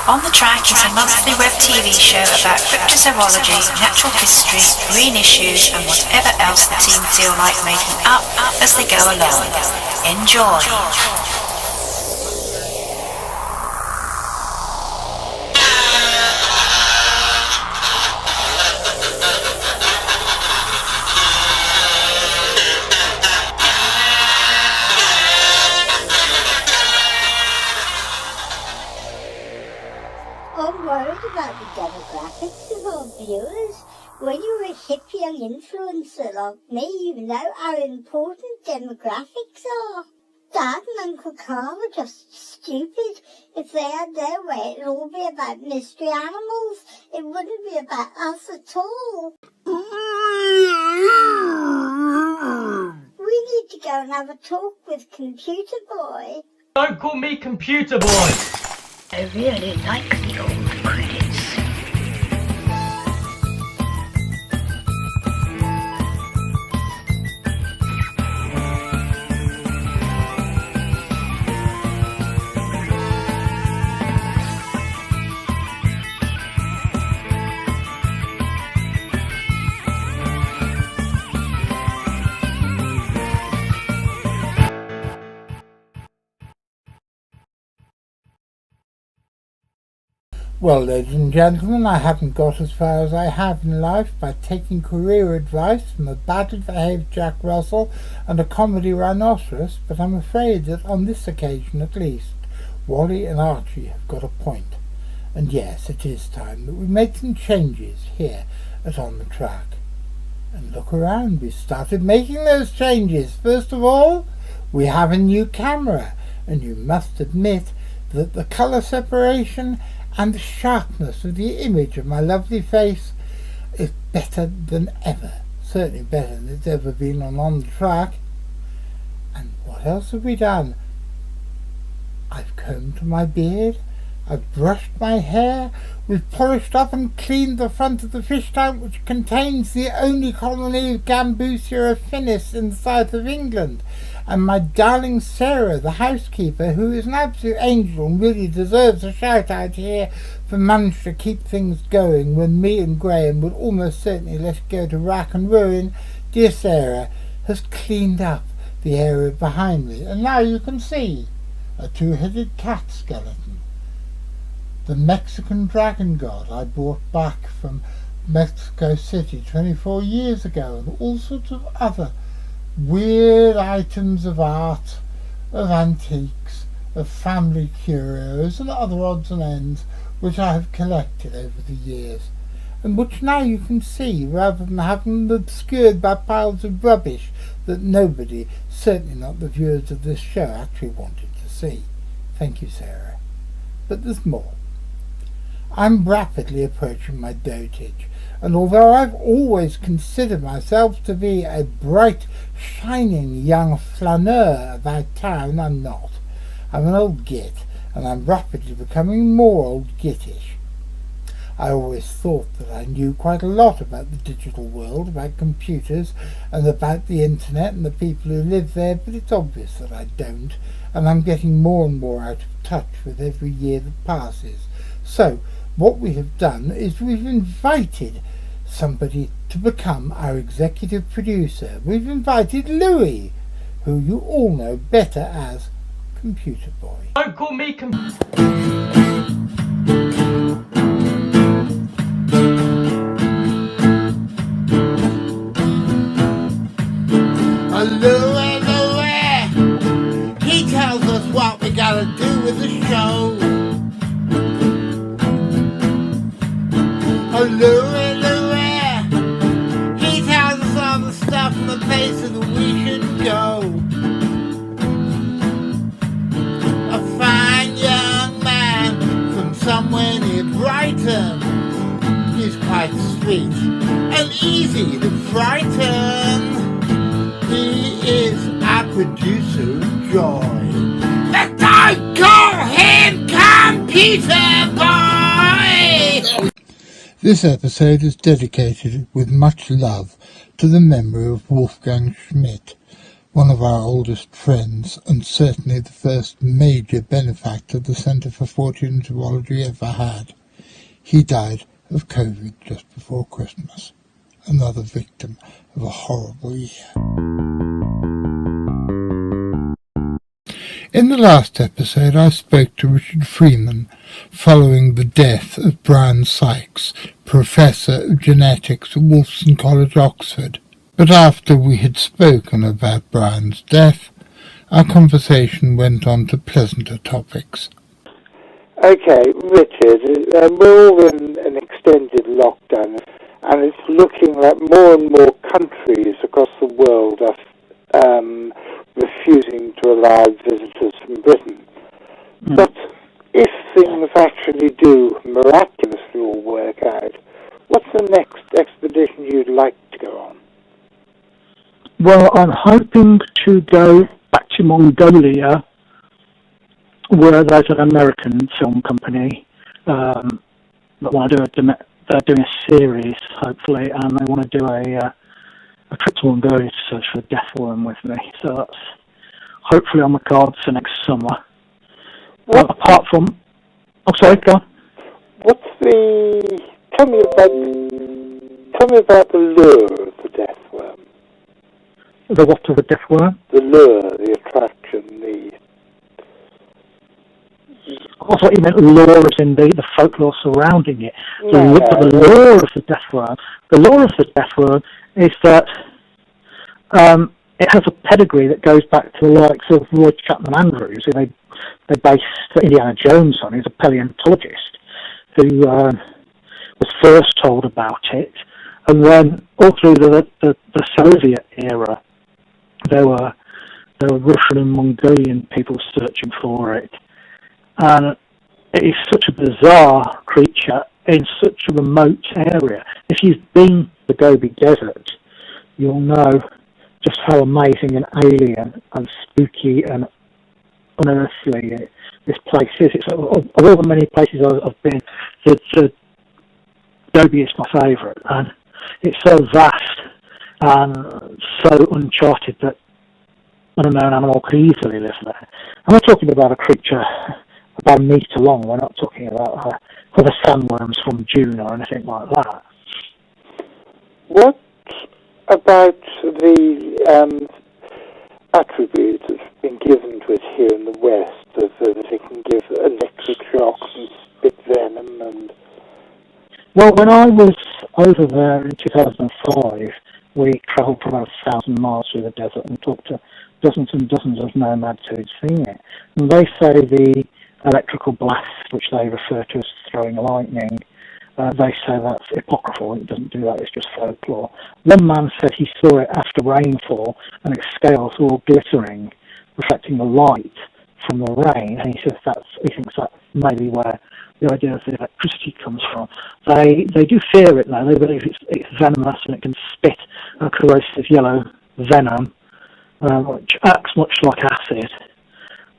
On the Track is a monthly web TV show about cryptozoology, natural history, green issues and whatever else the team feel like making up as they go along. Enjoy! I'm worried about the demographics of our viewers. When you're a hip young influencer like me, you know how important demographics are. Dad and Uncle Carl are just stupid. If they had their way, it'd all be about mystery animals. It wouldn't be about us at all. We need to go and have a talk with Computer Boy. Don't call me Computer Boy! I really like the old credits. Well, ladies and gentlemen, I haven't got as far as I have in life by taking career advice from a badly behaved Jack Russell and a comedy rhinoceros, but I'm afraid that on this occasion at least, Wally and Archie have got a point. And yes, it is time that we make some changes here at On the Track. And look around, we started making those changes. First of all, we have a new camera, and you must admit that the colour separation and the sharpness of the image of my lovely face is better than ever. Certainly better than it's ever been on the Track. And what else have we done? I've combed my beard, I've brushed my hair, we've polished up and cleaned the front of the fish tank which contains the only colony of Gambusia affinis in the south of England. And my darling Sarah, the housekeeper, who is an absolute angel and really deserves a shout out here for managing to keep things going when me and Graham would almost certainly let it go to rack and ruin, dear Sarah has cleaned up the area behind me. And now you can see a two-headed cat skeleton. The Mexican dragon god I brought back from Mexico City 24 years ago, and all sorts of other weird items of art, of antiques, of family curios and other odds and ends which I have collected over the years, and which now you can see rather than having them obscured by piles of rubbish that nobody, certainly not the viewers of this show, actually wanted to see. Thank you, Sarah. But there's more. I'm rapidly approaching my dotage, and although I've always considered myself to be a bright, shining young flaneur about town, I'm not. I'm an old git, and I'm rapidly becoming more old gittish. I always thought that I knew quite a lot about the digital world, about computers, and about the internet and the people who live there, but it's obvious that I don't, and I'm getting more and more out of touch with every year that passes. So, what we have done is we've invited somebody to become our executive producer. We've invited Louis, who you all know better as Computer Boy. Don't call me Louis! He tells us what we gotta do with the show. Louis, he tells us all the stuff and the places that we should go. A fine young man from somewhere near Brighton. He's quite sweet and easy to frighten. He is our producer of joy. But don't call him Computer Boy! This episode is dedicated with much love to the memory of Wolfgang Schmidt. one of our oldest friends, and certainly the first major benefactor the Centre for Fortean Zoology ever had. He died of COVID just before Christmas. Another victim of a horrible year. In the last episode, I spoke to Richard Freeman following the death of Brian Sykes, Professor of Genetics at Wolfson College, Oxford. But after we had spoken about Brian's death, our conversation went on to pleasanter topics. Okay, Richard, we're all in an extended lockdown, and it's looking like more and more countries across the world are refusing to allow visitors from Britain. But if things actually do miraculously all work out, what's the next expedition you'd like to go on? Well, I'm hoping to go back to Mongolia, where there's an American film company that want to do they're doing a series, hopefully, and they want to do a trip to Mongolia to search for the death worm with me. So that's hopefully on the cards for next summer. Apart from, sorry, go on. Tell me about the lure of the death worm. The what of the death worm? The lure, the attraction, I thought you meant lore as in the folklore surrounding it. The lore of the death worm. The lore of the death worm is that it has a pedigree that goes back to the likes of Roy Chapman Andrews, who they based Indiana Jones on. He's a paleontologist who was first told about it, and then all through the Soviet era, there were Russian and Mongolian people searching for it. And it is such a bizarre creature in such a remote area. If you've been to the Gobi Desert, you'll know just how amazing and alien and spooky and unearthly this place is. It's, of all the many places I've been, the Gobi is my favourite. And it's so vast and so uncharted that an unknown animal could easily live there. I'm not talking about a creature about a metre long. We're not talking about other sandworms from June or anything like that. What about the attributes that have been given to it here in the West, that it can give electric shocks and spit venom? And well, when I was over there in 2005, we travelled for about 1,000 miles through the desert and talked to dozens and dozens of nomads who'd seen it. And they say the electrical blast, which they refer to as throwing lightning, they say that's apocryphal. It doesn't do that, it's just folklore. One man said he saw it after rainfall and its scales were all glittering, reflecting the light from the rain, and he says he thinks that's maybe where the idea of the electricity comes from. They do fear it though. They believe it's venomous and it can spit a corrosive yellow venom, which acts much like acid.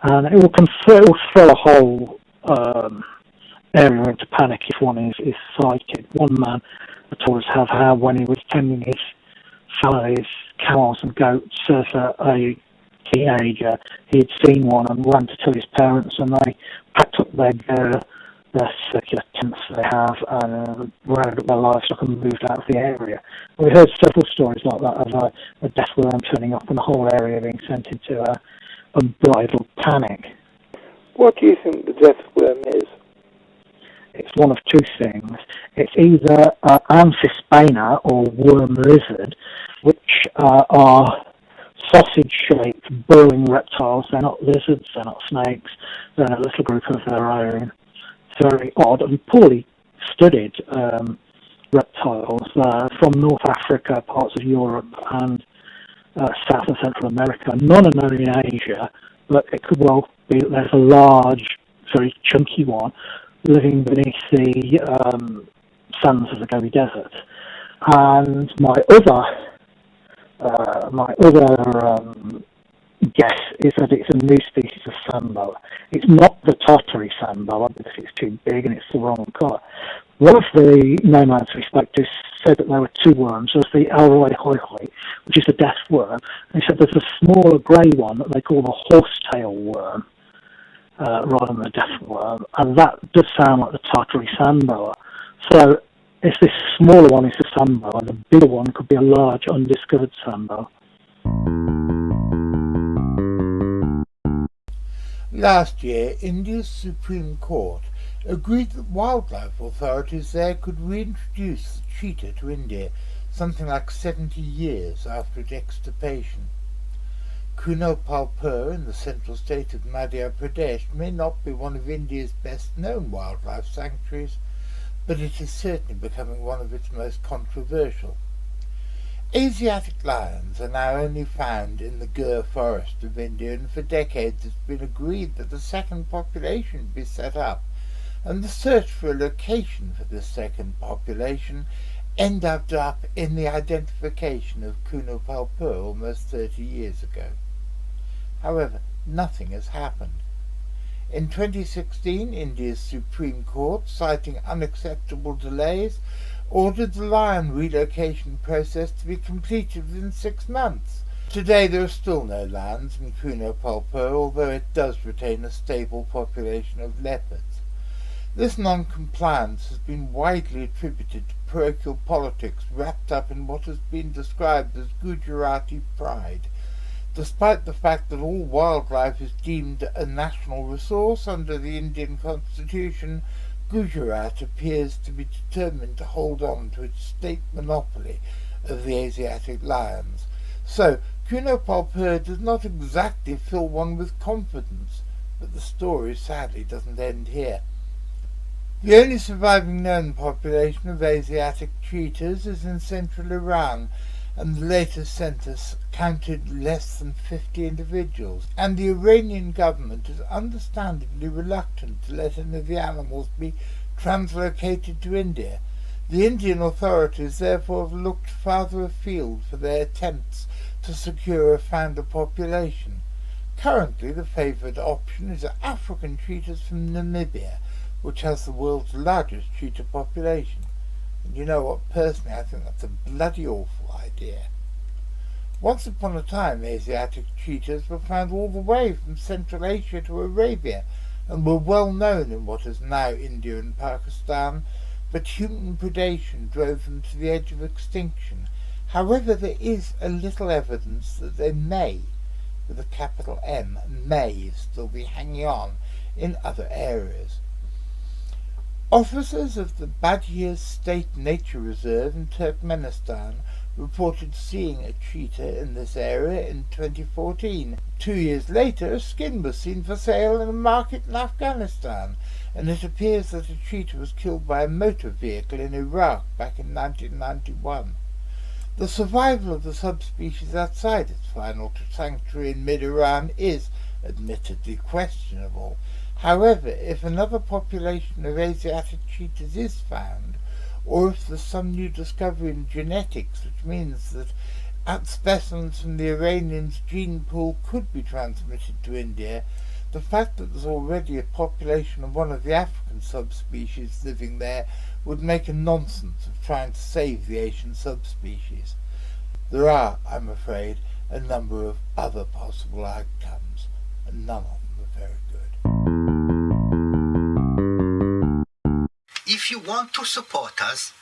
And it will throw a whole area into panic if one is sighted. One man told us how when he was tending his family's cows and goats as a teenager, he had seen one and ran to tell his parents, and they packed up their circular tents they have and rounded up their livestock and moved out of the area. We heard several stories like that of a death worm turning up and the whole area being sent into unbridled panic. what do you think the death worm is? It's one of two things. It's either Amphisbaena or worm lizard, which are sausage-shaped, burrowing reptiles. They're not lizards, they're not snakes, they're a little group of their own. Very odd and poorly studied reptiles from North Africa, parts of Europe, and South and Central America. None are known in Asia, but it could well be that there's a large, very chunky one living beneath the sands of the Gobi Desert. And my other guess is that it's a new species of sandboa. It's not the Tartary sandboa because it's too big and it's the wrong colour. One of the nomads we spoke to said that there were two worms. There's the Alroy hoihoi, which is a death worm, and he said there's a smaller grey one that they call the horsetail worm, rather than the death worm, and that does sound like the Tartary sandboa. So if this smaller one is the sandboa, the bigger one could be a large undiscovered sandboa. Last year, India's Supreme Court agreed that wildlife authorities there could reintroduce the cheetah to India, something like 70 years after its extirpation. Kuno Palpur in the central state of Madhya Pradesh may not be one of India's best-known wildlife sanctuaries, but it is certainly becoming one of its most controversial. Asiatic lions are now only found in the Gir forest of India, and for decades it's been agreed that a second population be set up, and the search for a location for this second population ended up in the identification of Kuno Palpur almost 30 years ago. However, nothing has happened. In 2016, India's Supreme Court, citing unacceptable delays, ordered the lion relocation process to be completed within 6 months. Today there are still no lions in Kuno Palpur, although it does retain a stable population of leopards. This non-compliance has been widely attributed to parochial politics wrapped up in what has been described as Gujarati pride. Despite the fact that all wildlife is deemed a national resource under the Indian Constitution, Gujarat appears to be determined to hold on to its state monopoly of the Asiatic lions. So, Kuno Palpur does not exactly fill one with confidence, but the story sadly doesn't end here. The only surviving known population of Asiatic cheetahs is in central Iran, and the latest census counted less than 50 individuals, and the Iranian government is understandably reluctant to let any of the animals be translocated to India. The Indian authorities therefore have looked farther afield for their attempts to secure a founder population. Currently the favoured option is African cheetahs from Namibia, which has the world's largest cheetah population. And you know what, personally I think that's a bloody awful idea. Once upon a time Asiatic cheetahs were found all the way from Central Asia to Arabia, and were well known in what is now India and Pakistan, but human predation drove them to the edge of extinction. However, there is a little evidence that they may, with a capital M, may still be hanging on in other areas. Officers of the Badghir State Nature Reserve in Turkmenistan reported seeing a cheetah in this area in 2014. 2 years later, a skin was seen for sale in a market in Afghanistan, and it appears that a cheetah was killed by a motor vehicle in Iraq back in 1991. The survival of the subspecies outside its final sanctuary in mid-Iran is admittedly questionable. However, if another population of Asiatic cheetahs is found, or if there's some new discovery in genetics, which means that specimens from the Iranians' gene pool could be transmitted to India, the fact that there's already a population of one of the African subspecies living there would make a nonsense of trying to save the Asian subspecies. There are, I'm afraid, a number of other possible outcomes, and none of them are very good. If you want to support us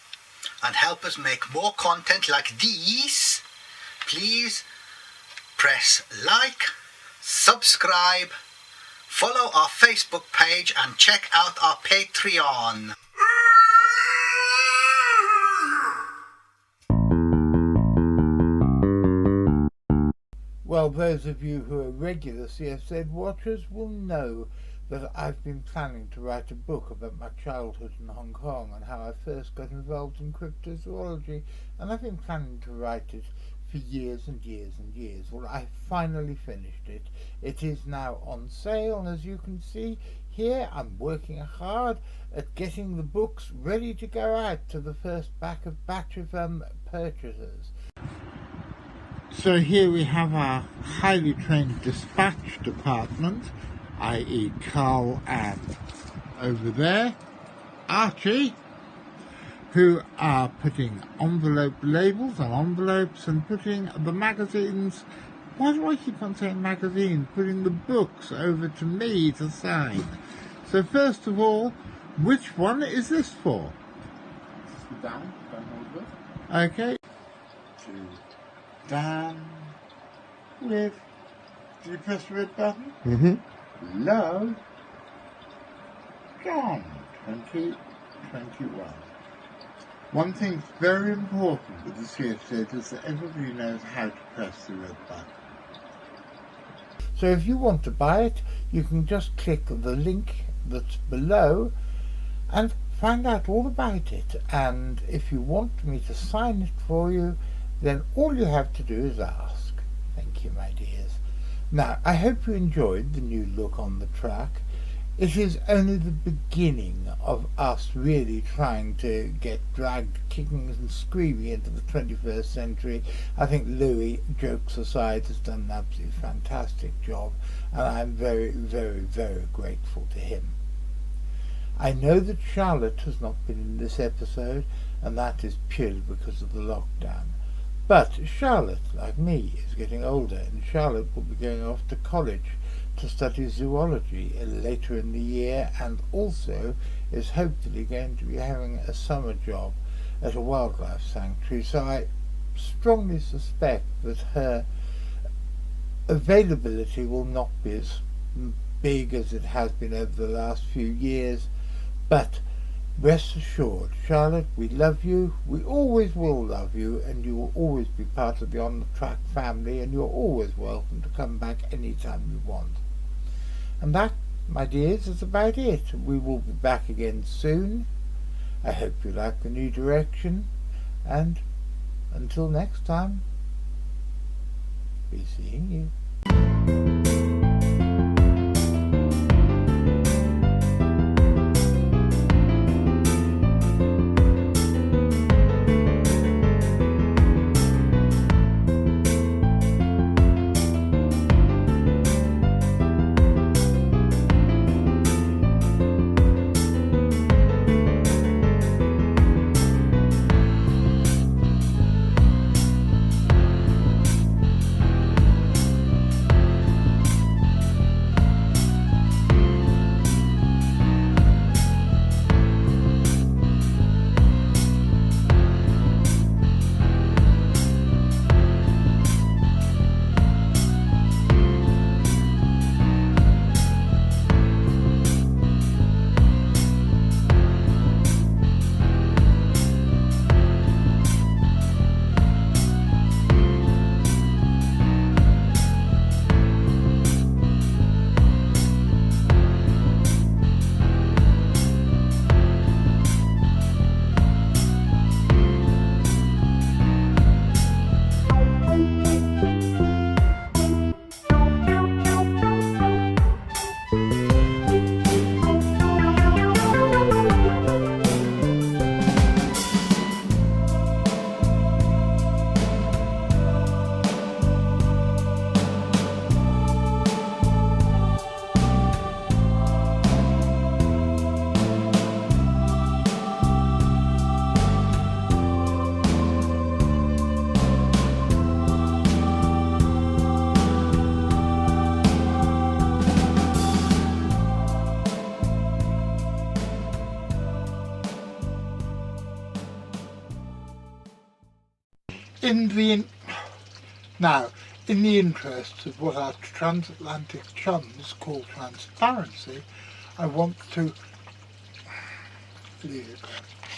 and help us make more content like these, please press like, subscribe, follow our Facebook page and check out our Patreon. Well, those of you who are regular CFZ watchers will know that I've been planning to write a book about my childhood in Hong Kong and how I first got involved in cryptozoology, and I've been planning to write it for years and years and years. Well, I finally finished it. It is now on sale, and as you can see here, I'm working hard at getting the books ready to go out to the first batch of purchasers. So here we have our highly trained dispatch department, i.e. Carl and over there, Archie, who are putting envelope labels on envelopes and putting the magazines, why do I keep on saying magazines, putting the books over to me to sign. So first of all, which one is this for? Down, hold it. Okay. To Dan with, did you press the red button? Mm-hmm. Love, John, 2021. One thing's very important with the CFZ is that everybody knows how to press the red button. So if you want to buy it, you can just click the link that's below and find out all about it. And if you want me to sign it for you, then all you have to do is ask. Thank you, my dears. Now, I hope you enjoyed the new look on the track. It is only the beginning of us really trying to get dragged kicking and screaming into the 21st century. I think Louis, jokes aside, has done an absolutely fantastic job, and I'm very, very, very grateful to him. I know that Charlotte has not been in this episode, and that is purely because of the lockdown. But Charlotte, like me, is getting older, and Charlotte will be going off to college to study zoology later in the year, and also is hopefully going to be having a summer job at a wildlife sanctuary. So I strongly suspect that her availability will not be as big as it has been over the last few years. But rest assured, Charlotte, we love you, we always will love you, and you will always be part of the On The Track family, and you're always welcome to come back anytime you want. And that, my dears, is about it. We will be back again soon. I hope you like the new direction, and until next time, be seeing you. In the interests of what our transatlantic chums call transparency, I want to leave it there.